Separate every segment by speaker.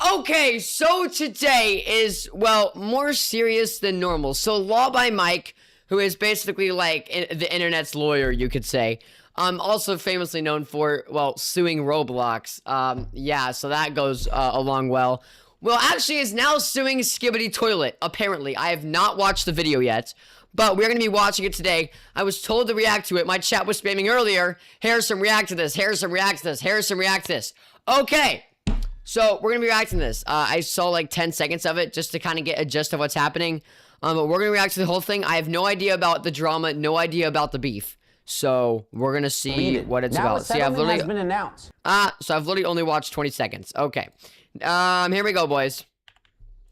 Speaker 1: Okay, so today is, well, more serious than normal. So Law by Mike, who is basically like the internet's lawyer, you could say, also famously known for, well, suing Roblox. Yeah, so that goes along well. Well, actually is now suing Skibidi Toilet, apparently. I have not watched the video yet, but we're going to be watching it today. I was told to react to it. My chat was spamming earlier. Harrison, react to this. Harrison, react to this. Harrison, react to this. Okay. So, we're going to be reacting to this. I saw like 10 seconds of it just to kind of get a gist of what's happening. But we're going to react to the whole thing. I have no idea about the drama, no idea about the beef. So, we're going to see what it's about.
Speaker 2: See, I've literally has been announced.
Speaker 1: So I've literally only watched 20 seconds. Okay. Here we go, boys.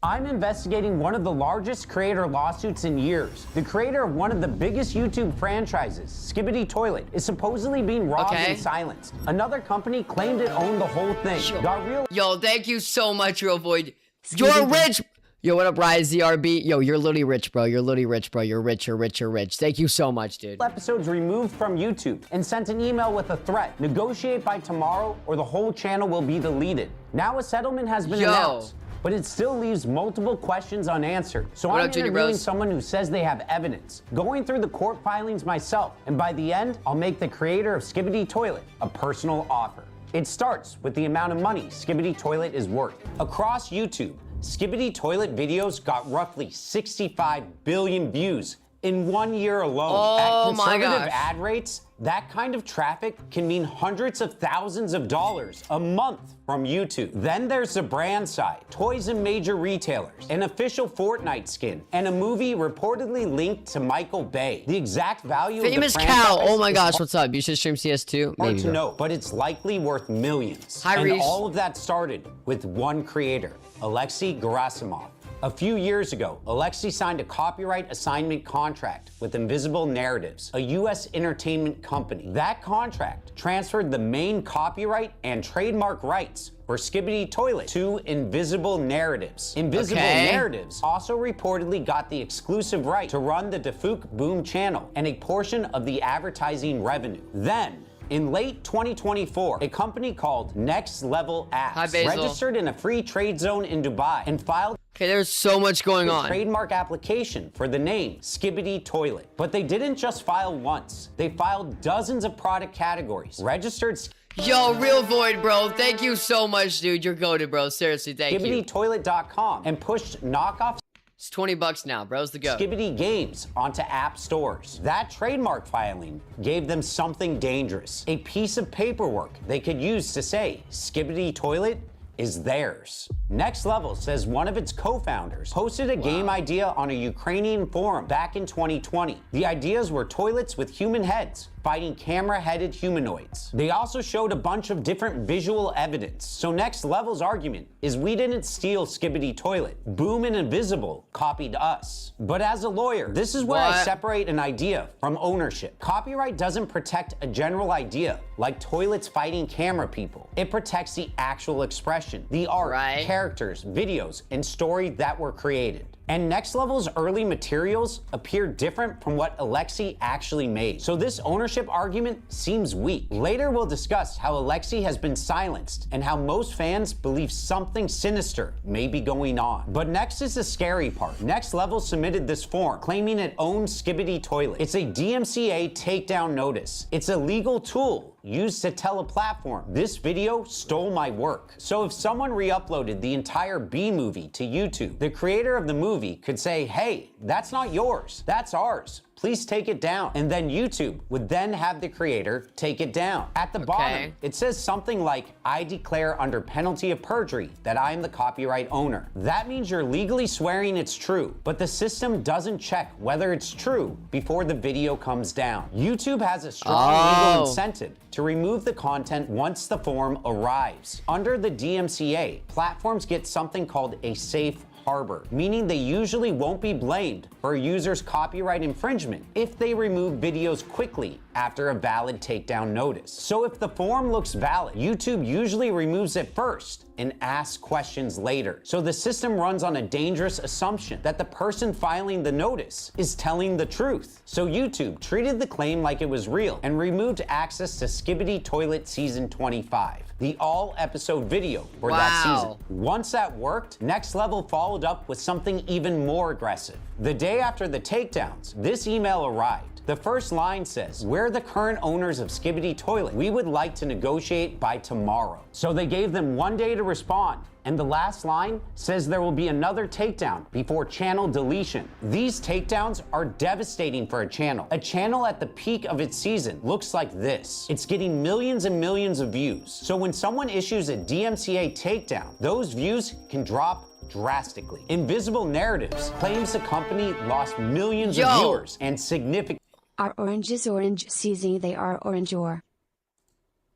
Speaker 2: I'm investigating one of the largest creator lawsuits in years. The creator of one of the biggest YouTube franchises, Skibidi Toilet, is supposedly being robbed and silenced. Another company claimed it owned the whole thing. Got real.
Speaker 1: Yo, thank you so much, Real Void. You're rich. Yo, what up, Rise ZRB? Yo, you're literally rich, bro. You're literally rich, bro. You're rich, you're rich, you're rich. Thank you so much, dude.
Speaker 2: Episodes removed from YouTube and sent an email with a threat. Negotiate by tomorrow or the whole channel will be deleted. Now a settlement has been announced, but it still leaves multiple questions unanswered. So I'm interviewing someone who says they have evidence, going through the court filings myself, and by the end, I'll make the creator of Skibidi Toilet a personal offer. It starts with the amount of money Skibidi Toilet is worth. Across YouTube, Skibidi Toilet videos got roughly 65 billion views in 1 year alone.
Speaker 1: Oh,
Speaker 2: at conservative ad rates, that kind of traffic can mean hundreds of thousands of dollars a month from YouTube. Then there's the brand side, toys and major retailers, an official Fortnite skin, and a movie reportedly linked to Michael Bay. The exact value
Speaker 1: Famous
Speaker 2: of the
Speaker 1: Cow. Oh my gosh, what's up? You should stream CS2?
Speaker 2: Maybe. Hard to know, but it's likely worth millions.
Speaker 1: Hi,
Speaker 2: and
Speaker 1: Reese.
Speaker 2: all of that started with one creator, Alexei Gerasimov. A few years ago, Alexei signed a copyright assignment contract with Invisible Narratives, a U.S. entertainment company. That contract transferred the main copyright and trademark rights for Skibidi Toilet to Invisible Narratives. Invisible Narratives also reportedly got the exclusive right to run the Defuk Boom channel and a portion of the advertising revenue. Then, in late 2024, a company called Next Level Apps registered in a free trade zone in Dubai and filed
Speaker 1: there's so much going on.
Speaker 2: Trademark application for the name Skibidi Toilet. But they didn't just file once. They filed dozens of product categories, registered
Speaker 1: Yo, Real Void, bro. Thank you so much, dude. You're goated, bro. Seriously, thank you.
Speaker 2: SkibidiToilet.com and pushed knockoff
Speaker 1: It's 20 bucks now, bro's the go.
Speaker 2: Skibidi Games onto app stores. That trademark filing gave them something dangerous. A piece of paperwork they could use to say Skibidi Toilet is theirs. Next Level says one of its co-founders posted a game idea on a Ukrainian forum back in 2020. The ideas were toilets with human heads fighting camera-headed humanoids. They also showed a bunch of different visual evidence. So Next Level's argument is we didn't steal Skibidi Toilet. Boom and Invisible copied us. But as a lawyer, this is where I separate an idea from ownership. Copyright doesn't protect a general idea like toilets fighting camera people. It protects the actual expression, the art, characters, videos, and story that were created. And Next Level's early materials appear different from what Alexei actually made. So this ownership argument seems weak. Later we'll discuss how Alexei has been silenced and how most fans believe something sinister may be going on. But next is the scary part. Next Level submitted this form claiming it owns Skibidi Toilet. It's a DMCA takedown notice. It's a legal tool used to tell a platform, this video stole my work. So if someone re-uploaded the entire B movie to YouTube, the creator of the movie could say, hey, that's not yours, that's ours. Please take it down. And then YouTube would then have the creator take it down. At the bottom, it says something like, I declare under penalty of perjury that I am the copyright owner. That means you're legally swearing it's true, but the system doesn't check whether it's true before the video comes down. YouTube has a strong legal incentive to remove the content once the form arrives. Under the DMCA, platforms get something called a safe harbor, meaning they usually won't be blamed for a user's copyright infringement if they remove videos quickly after a valid takedown notice. So if the form looks valid, YouTube usually removes it first and asks questions later. So the system runs on a dangerous assumption that the person filing the notice is telling the truth. So YouTube treated the claim like it was real and removed access to Skibidi Toilet Season 25. the all-episode video for that season.
Speaker 1: Wow.
Speaker 2: Once that worked, Next Level followed up with something even more aggressive. The day after the takedowns, this email arrived. The first line says, "We're the current owners of Skibidi Toilet. We would like to negotiate by tomorrow." So they gave them 1 day to respond. And the last line says there will be another takedown before channel deletion. These takedowns are devastating for a channel. A channel at the peak of its season looks like this. It's getting millions and millions of views. So when someone issues a DMCA takedown, those views can drop drastically. Invisible Narratives claims the company lost millions of viewers and significant.
Speaker 3: Our orange is orange, CZ, they are orange or.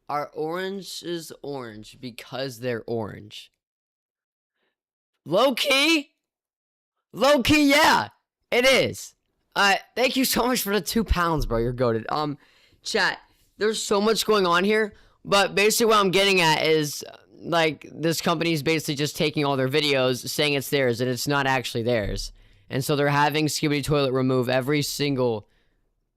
Speaker 1: Our orange is orange because they're orange. Low key, yeah, it is. Thank you so much for the £2, bro. You're goated. Chat, there's so much going on here, but basically what I'm getting at is, like, this company's basically just taking all their videos, saying it's theirs, and it's not actually theirs. And so they're having Skibidi Toilet remove every single,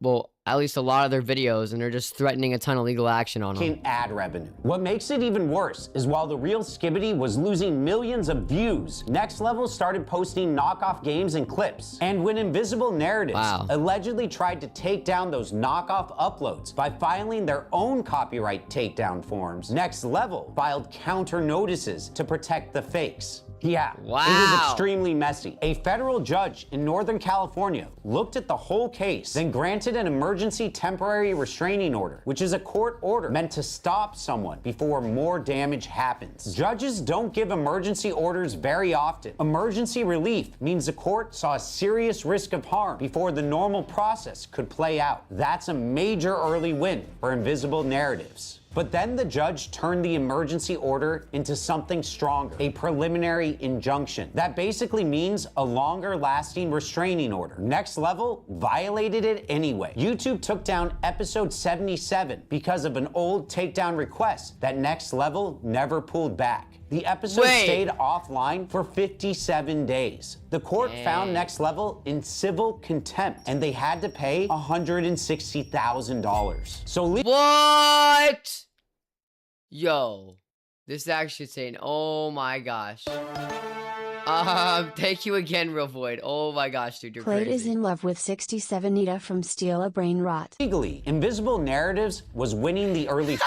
Speaker 1: well, at least a lot of their videos, and they're just threatening a ton of legal action on them.
Speaker 2: Ad revenue. What makes it even worse is while the real Skibidi was losing millions of views, Next Level started posting knockoff games and clips. And when Invisible Narratives allegedly tried to take down those knockoff uploads by filing their own copyright takedown forms, Next Level filed counter notices to protect the fakes. Yeah, It was extremely messy. A federal judge in Northern California looked at the whole case, then granted an emergency temporary restraining order, which is a court order meant to stop someone before more damage happens. Judges don't give emergency orders very often. Emergency relief means the court saw a serious risk of harm before the normal process could play out. That's a major early win for Invisible Narratives. But then the judge turned the emergency order into something stronger, a preliminary injunction. That basically means a longer lasting restraining order. Next Level violated it anyway. YouTube took down episode 77 because of an old takedown request that Next Level never pulled back. The episode stayed offline for 57 days. The court found Next Level in civil contempt, and they had to pay $160,000. So
Speaker 1: what? Yo, this is actually insane. Oh my gosh. Thank you again, Real Void. Oh my gosh, dude, you're
Speaker 3: Plate
Speaker 1: crazy.
Speaker 3: is in love with 67 Nita from Steal a Brain Rot.
Speaker 2: Legally, Invisible Narratives was winning the early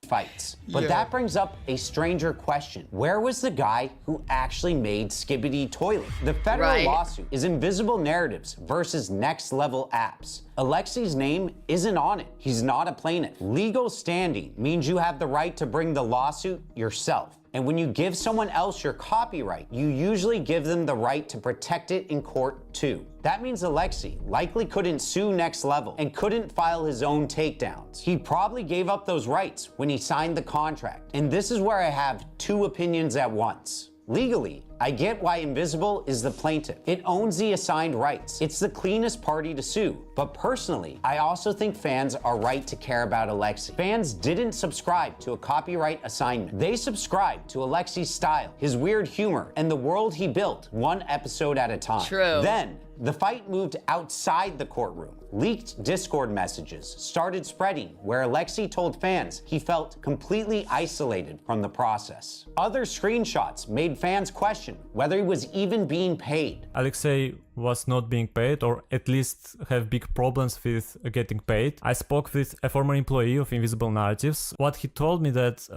Speaker 2: fights. But that brings up a stranger question. Where was the guy who actually made Skibidi Toilet? The federal lawsuit is Invisible Narratives versus Next Level Apps. Alexi's name isn't on it. He's not a plaintiff. Legal standing means you have the right to bring the lawsuit yourself. And when you give someone else your copyright, you usually give them the right to protect it in court too. That means Alexi likely couldn't sue Next Level and couldn't file his own takedowns. He probably gave up those rights when he signed the contract. And this is where I have two opinions at once. Legally, I get why Invisible is the plaintiff. It owns the assigned rights. It's the cleanest party to sue. But personally, I also think fans are right to care about Alexi. Fans didn't subscribe to a copyright assignment. They subscribed to Alexi's style, his weird humor, and the world he built one episode at a time.
Speaker 1: True.
Speaker 2: Then, the fight moved outside the courtroom. Leaked Discord messages started spreading where Alexi told fans he felt completely isolated from the process. Other screenshots made fans question whether he was even being paid.
Speaker 4: Alexei was not being paid, or at least have big problems with getting paid. I spoke with a former employee of Invisible Narratives. What he told me that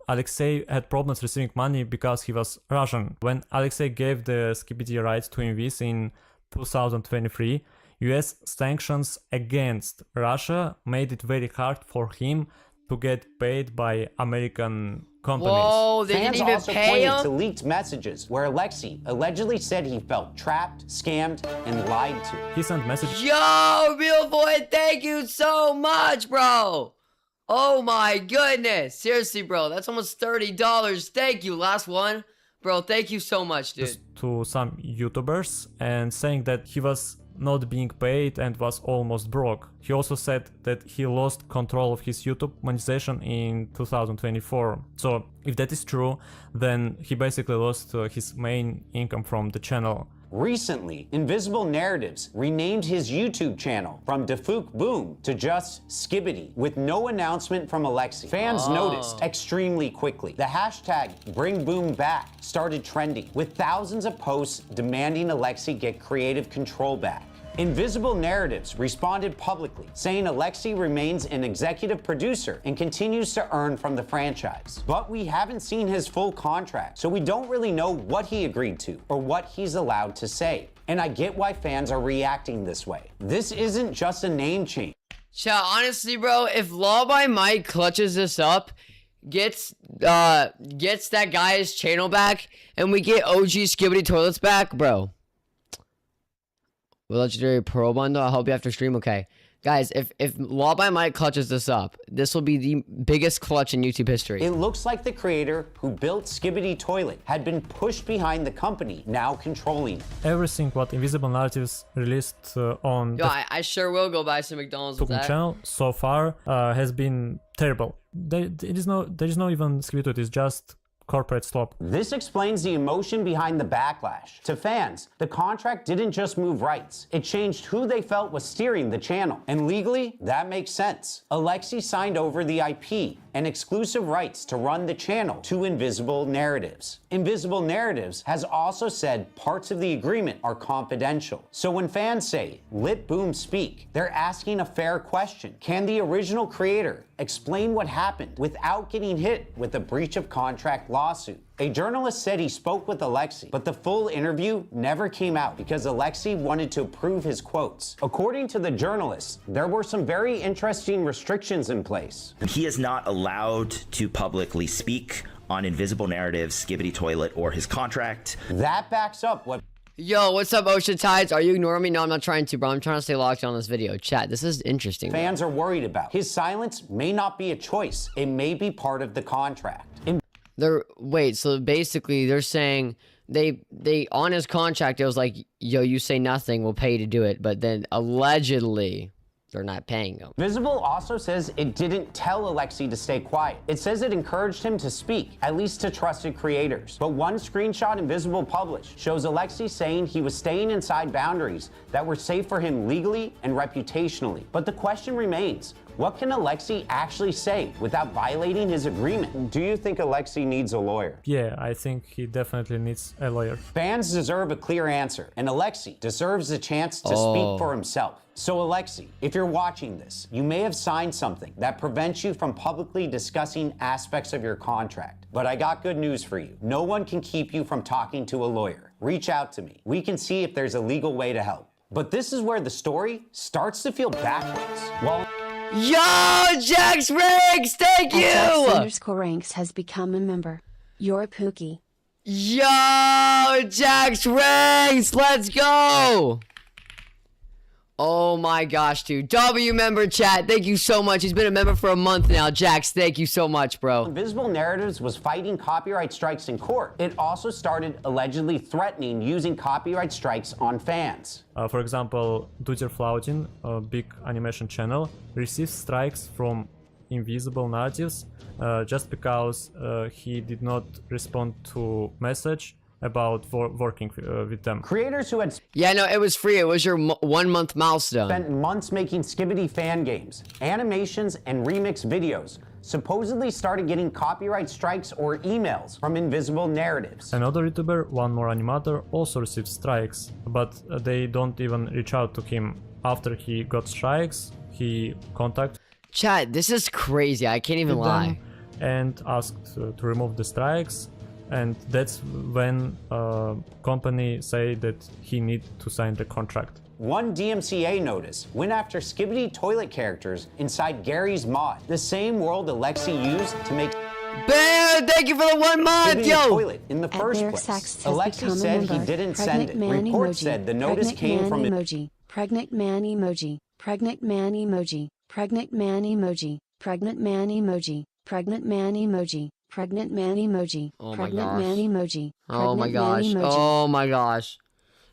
Speaker 4: Alexei had problems receiving money because he was Russian. When Alexei gave the Skibidi rights to Invis in 2023, US sanctions against Russia made it very hard for him to get paid by American companies.
Speaker 1: Whoa, they
Speaker 2: Fans
Speaker 1: didn't even
Speaker 2: also
Speaker 1: pay
Speaker 2: pointed
Speaker 1: him?
Speaker 2: to leaked messages where Alexi allegedly said he felt trapped, scammed, and lied to.
Speaker 4: He sent messages.
Speaker 1: Yo, Real Void, thank you so much, bro. Oh my goodness. Seriously, bro, that's almost $30. Thank you. Last one. Bro, thank you so much, dude.
Speaker 4: To some YouTubers and saying that he was not being paid and was almost broke. He also said that he lost control of his YouTube monetization in 2024. So if that is true, then he basically lost his main income from the channel.
Speaker 2: Recently, Invisible Narratives renamed his YouTube channel from Defuk Boom to just Skibbity, with no announcement from Alexei. Fans noticed extremely quickly. The hashtag #BringBoomBack started trending, with thousands of posts demanding Alexei get creative control back. Invisible Narratives responded publicly, saying Alexei remains an executive producer and continues to earn from the franchise. But we haven't seen his full contract, so we don't really know what he agreed to or what he's allowed to say. And I get why fans are reacting this way. This isn't just a name change.
Speaker 1: Chat, honestly, bro, if Law by Mike clutches this up, gets that guy's channel back, and we get OG Skibbity Toilets back, bro. Legendary Pearl Bundle, I hope you after stream. Okay. Guys, if Law by Mike clutches this up, this will be the biggest clutch in YouTube history.
Speaker 2: It looks like the creator who built Skibbity Toilet had been pushed behind the company, now controlling it.
Speaker 4: Everything what Invisible Narratives released on
Speaker 1: Yo, I sure will go buy some McDonald's with that.
Speaker 4: channel so far has been terrible. There is no even Skibbity Toilet, it's just corporate slop.
Speaker 2: This explains the emotion behind the backlash. To fans, the contract didn't just move rights. It changed who they felt was steering the channel. And legally, that makes sense. Alexei signed over the IP and exclusive rights to run the channel to Invisible Narratives. Invisible Narratives has also said parts of the agreement are confidential. So when fans say, "Let Boom speak," they're asking a fair question. Can the original creator explain what happened without getting hit with a breach of contract lawsuit? A journalist said he spoke with Alexei, but the full interview never came out because Alexei wanted to approve his quotes. According to the journalist, there were some very interesting restrictions in place.
Speaker 5: He is not allowed to publicly speak on Invisible Narratives, Skibbity Toilet, or his contract.
Speaker 2: That backs up what
Speaker 1: Yo, what's up, Ocean Tides? Are you ignoring me? No, I'm not trying to, bro. I'm trying to stay locked on this video. Chat, this is interesting, bro.
Speaker 2: fans are worried about. His silence may not be a choice. It may be part of the contract.
Speaker 1: Wait, so basically they're saying they on his contract it was like, yo, you say nothing, we'll pay you to do it, but then allegedly they're not paying him.
Speaker 2: Invisible also says it didn't tell Alexei to stay quiet. It says it encouraged him to speak, at least to trusted creators. But one screenshot Invisible published shows Alexei saying he was staying inside boundaries that were safe for him legally and reputationally. But the question remains, what can Alexei actually say without violating his agreement? Do you think Alexei needs a lawyer?
Speaker 4: Yeah, I think he definitely needs a lawyer.
Speaker 2: Fans deserve a clear answer, and Alexei deserves a chance to speak for himself. So Alexei, if you're watching this, you may have signed something that prevents you from publicly discussing aspects of your contract. But I got good news for you. No one can keep you from talking to a lawyer. Reach out to me. We can see if there's a legal way to help. But this is where the story starts to feel backwards. Well,
Speaker 1: Yo, Jax Ranks, thank you!
Speaker 3: Jax_Ranks has become a member. You're a Pookie.
Speaker 1: Yo, Jax Ranks, let's go! Oh my gosh, dude. W member chat, thank you so much. He's been a member for a month now. Jax, thank you so much, bro.
Speaker 2: Invisible Narratives was fighting copyright strikes in court. It also started allegedly threatening using copyright strikes on fans.
Speaker 4: For example, Duder Flautin, a big animation channel, received strikes from Invisible Narratives just because he did not respond to message about working with them.
Speaker 2: Creators who had
Speaker 1: Yeah, no, it was free. It was your 1 month milestone.
Speaker 2: spent months making Skibbity fan games, animations, and remix videos supposedly started getting copyright strikes or emails from Invisible Narratives.
Speaker 4: Another YouTuber, One More Animator, also received strikes, but they don't even reach out to him. After he got strikes, he contacted
Speaker 1: Chat, this is crazy. I can't even lie.
Speaker 4: them and asked to remove the strikes. And that's when company say that he need to sign the contract.
Speaker 2: One DMCA notice went after Skibbity Toilet characters inside Gary's mod, the same world Alexei used to make
Speaker 1: Bam! Thank you for the 1 month,
Speaker 2: Skibbity
Speaker 1: yo!
Speaker 2: Toilet in the
Speaker 3: At
Speaker 2: first
Speaker 3: Lyric
Speaker 2: place.
Speaker 3: Sax has
Speaker 2: Alexei
Speaker 3: become a
Speaker 2: said he
Speaker 3: member.
Speaker 2: didn't send
Speaker 3: Pregnant
Speaker 2: it.
Speaker 3: man
Speaker 2: Reports
Speaker 3: emoji.
Speaker 2: said the notice
Speaker 3: Pregnant
Speaker 2: came
Speaker 3: man
Speaker 2: from
Speaker 3: emoji. Pregnant man emoji. Pregnant man emoji. Pregnant man emoji. Pregnant man emoji. Pregnant man emoji. Pregnant man emoji.
Speaker 1: Oh my
Speaker 3: Pregnant
Speaker 1: gosh.
Speaker 3: man emoji.
Speaker 1: Oh my
Speaker 3: Pregnant man
Speaker 1: gosh.
Speaker 3: emoji.
Speaker 1: Oh my gosh.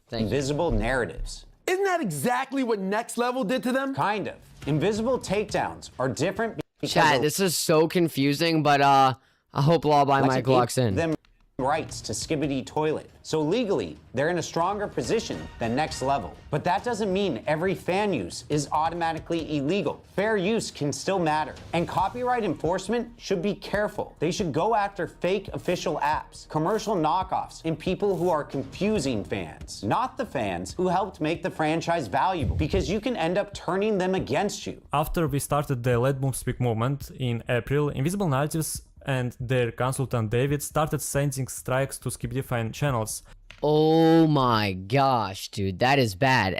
Speaker 1: Thank you.
Speaker 2: Invisible Narratives.
Speaker 6: Isn't that exactly what Next Level did to them?
Speaker 2: Kind of. Invisible takedowns are different because
Speaker 1: Chat, this is so confusing, but I hope Law by
Speaker 2: Alexei
Speaker 1: Mike locks in.
Speaker 2: them rights to Skibidi Toilet. So legally, they're in a stronger position than Next Level. But that doesn't mean every fan use is automatically illegal. Fair use can still matter. And copyright enforcement should be careful. They should go after fake official apps, commercial knockoffs, and people who are confusing fans, not the fans who helped make the franchise valuable, because you can end up turning them against you.
Speaker 4: After we started the Let Boom Speak movement in April, Invisible Narratives and their consultant David started sending strikes to Skibidi fan channels.
Speaker 1: Oh my gosh, dude, that is bad.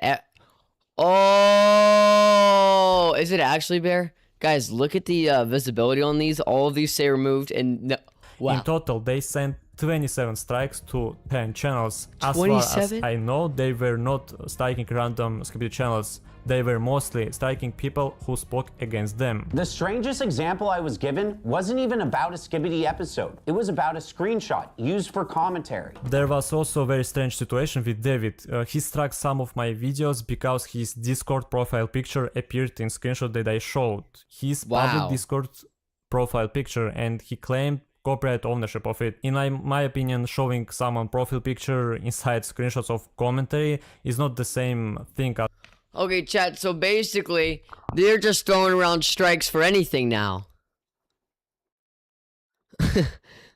Speaker 1: Oh, is it actually Bear? Guys, look at the visibility on these. All of these say removed, and no. Wow.
Speaker 4: In total, they sent 27 strikes to 10 channels. As far
Speaker 1: 27?
Speaker 4: as I know, they were not striking random Skibidi channels. They were mostly striking people who spoke against them.
Speaker 2: The strangest example I was given wasn't even about a Skibidi episode. It was about a screenshot used for commentary.
Speaker 4: There was also a very strange situation with David. He struck some of my videos because his Discord profile picture appeared in screenshot that I showed. His public Discord profile picture, and he claimed copyright ownership of it. In my opinion, showing someone profile picture inside screenshots of commentary is not the same thing as...
Speaker 1: Okay, chat, so basically, they're just throwing around strikes for anything now.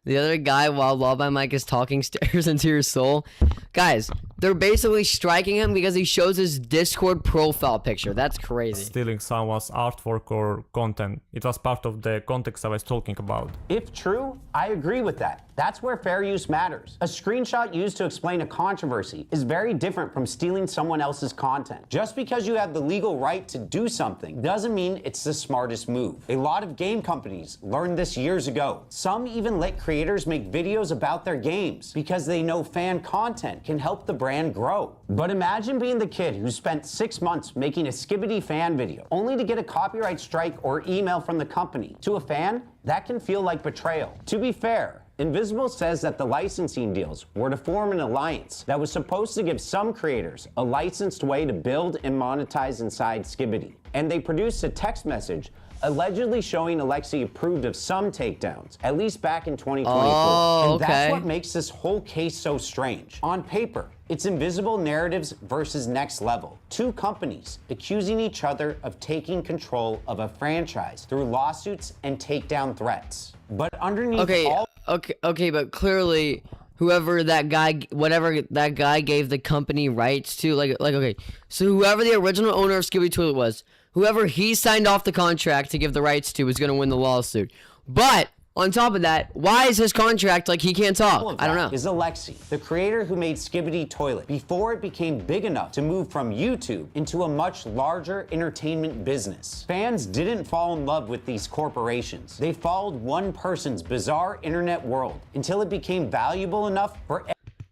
Speaker 1: The other guy, while Law by Mike is talking, stares into your soul. Guys, they're basically striking him because he shows his Discord profile picture. That's crazy.
Speaker 4: Stealing someone's artwork or content. It was part of the context I was talking about.
Speaker 2: If true, I agree with that. That's where fair use matters. A screenshot used to explain a controversy is very different from stealing someone else's content. Just because you have the legal right to do something doesn't mean it's the smartest move. A lot of game companies learned this years ago. Some even let creators make videos about their games because they know fan content can help the brand grow. But imagine being the kid who spent 6 months making a Skibidi fan video only to get a copyright strike or email from the company. To a fan, that can feel like betrayal. To be fair, Invisible says that the licensing deals were to form an alliance that was supposed to give some creators a licensed way to build and monetize inside Skibidi. And they produced a text message allegedly showing Alexei approved of some takedowns, at least back in 2024.
Speaker 1: Oh,
Speaker 2: and
Speaker 1: okay.
Speaker 2: that's what makes this whole case so strange. On paper, it's Invisible Narratives versus Next Level. Two companies accusing each other of taking control of a franchise through lawsuits and takedown threats. But underneath all...
Speaker 1: Okay, but clearly, whoever that guy, whatever that guy gave the company rights to, okay, so whoever the original owner of Skibidi Toilet was, whoever he signed off the contract to give the rights to was going to win the lawsuit. But on top of that, why is his contract like he can't talk? I don't know.
Speaker 2: Is Alexei, the creator who made Skibidi Toilet before it became big enough to move from YouTube into a much larger entertainment business. Fans didn't fall in love with these corporations. They followed one person's bizarre internet world until it became valuable enough for...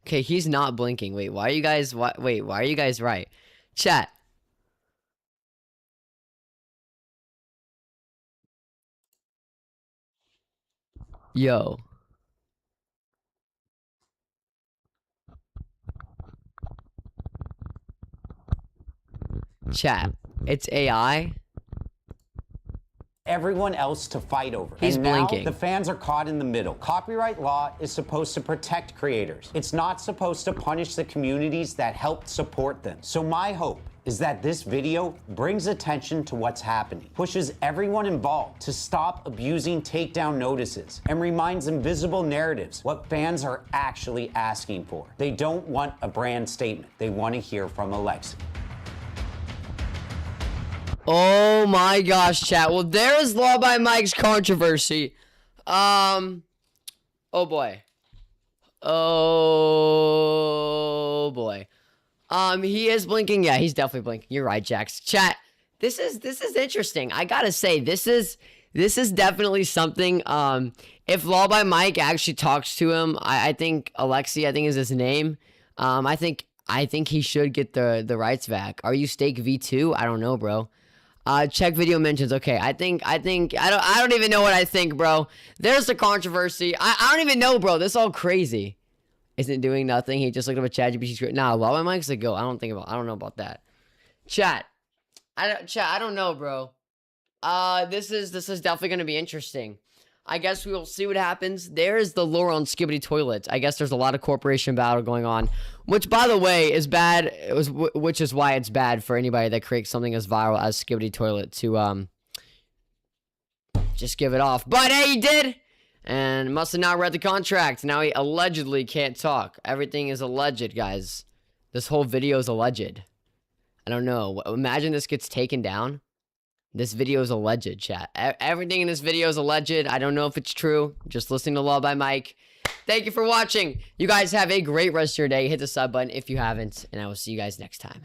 Speaker 1: Okay, he's not blinking. Wait, why are you guys right? Chat. Yo. Chat. It's AI.
Speaker 2: Everyone else to fight over.
Speaker 1: He's
Speaker 2: and
Speaker 1: blinking.
Speaker 2: Now the fans are caught in the middle. Copyright law is supposed to protect creators. It's not supposed to punish the communities that helped support them. So my hope is that this video brings attention to what's happening, pushes everyone involved to stop abusing takedown notices, and reminds Invisible Narratives what fans are actually asking for. They don't want a brand statement. They want to hear from Alexei.
Speaker 1: Oh my gosh, chat. Well, there's Law by Mike's controversy. Oh boy. Oh boy. He is blinking. Yeah, he's definitely blinking. You're right, Jax. Chat. This is interesting. I gotta say, this is definitely something. If Law by Mike actually talks to him, I think Alexei, I think is his name. I think he should get the rights back. Are you Stake V2? I don't know, bro. Check video mentions. Okay, I don't even know what I think, bro. There's the controversy. I don't even know, bro. This is all crazy. Isn't doing nothing. He just looked up a ChatGPT script. Nah, Law by Mike's a go. I don't know about that. Chat. I don't know, bro. This is definitely gonna be interesting. I guess we will see what happens. There's the lore on Skibidi Toilet. I guess there's a lot of corporation battle going on, which, by the way, is bad. Which is why it's bad for anybody that creates something as viral as Skibidi Toilet to just give it off. But hey, he did, and must have not read the contract. Now he allegedly can't talk. Everything is alleged, guys. This whole video is alleged. I don't know. Imagine this gets taken down. This video is alleged, chat. Everything in this video is alleged. I don't know if it's true. Just listening to Law by Mike. Thank you for watching. You guys have a great rest of your day. Hit the sub button if you haven't, and I will see you guys next time.